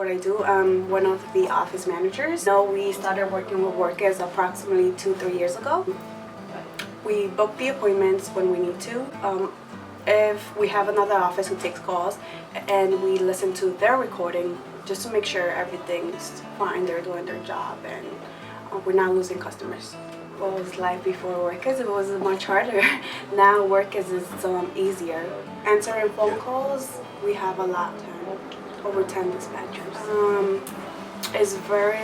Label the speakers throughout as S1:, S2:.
S1: what I do. I'm one of the office managers. No, we started working with Workiz approximately 2-3 years ago. We book the appointments when we need to. If we have another office who takes calls, and we listen to their recording just to make sure everything's fine, they're doing their job, and we're not losing customers. What was life before Workiz? It was much harder. Now Workiz is easier. Answering phone calls, we have a lot, over 10 dispatchers. Is very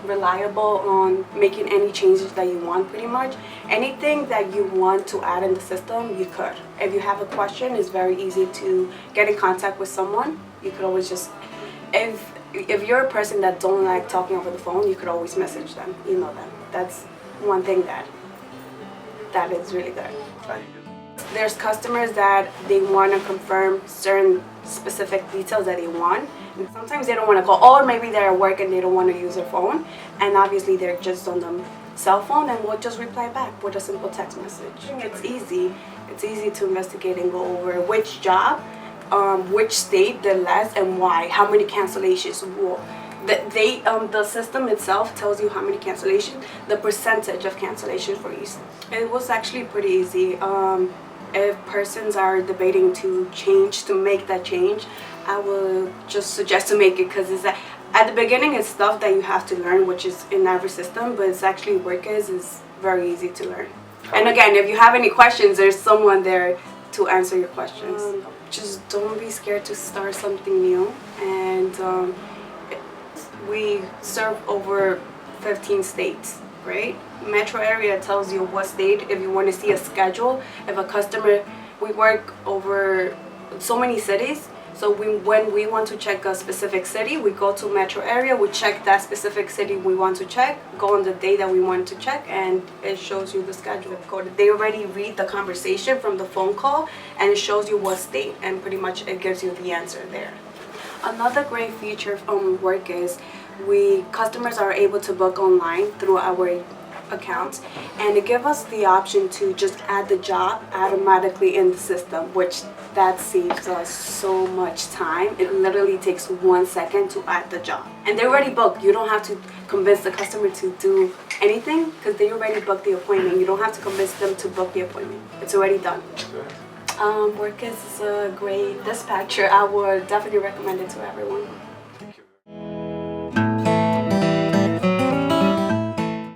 S1: reliable on making any changes that you want. Pretty much anything that you want to add in the system, you could. If you have a question, it's very easy to get in contact with someone. You could always just, if you're a person that don't like talking over the phone, you could always message them, email them. That's one thing that is really good. There's customers that they want to confirm certain specific details that they want. And sometimes they don't want to call, or maybe they're at work and they don't want to use their phone, and obviously they're just on the cell phone, and we'll just reply back with a simple text message. It's easy. It's easy to investigate and go over which job, which state did less and why, how many cancellations. The system itself tells you how many cancellations, the percentage of cancellation for each. It was actually pretty easy. If persons are debating to make that change, I would just suggest to make it, because it's at the beginning it's stuff that you have to learn, which is in every system, but it's actually Workiz is very easy to learn. And again, if you have any questions, there's someone there to answer your questions. Just don't be scared to start something new. And we serve over 15 states, right? Metro area tells you what state. If you want to see a schedule, if a customer, we work over so many cities, so when we want to check a specific city, we go to metro area, we check that specific city we want to check, go on the day that we want to check, and it shows you the schedule. They already read the conversation from the phone call, and it shows you what state, and pretty much it gives you the answer there. Another great feature from Workiz, customers are able to book online through our accounts, and it gives us the option to just add the job automatically in the system, which that saves us so much time. It literally takes 1 second to add the job, and they're already booked. You don't have to convince the customer to do anything, because they already booked the appointment. You don't have to convince them to book the appointment. It's already done. Workiz is a great dispatcher. I would definitely recommend it to everyone.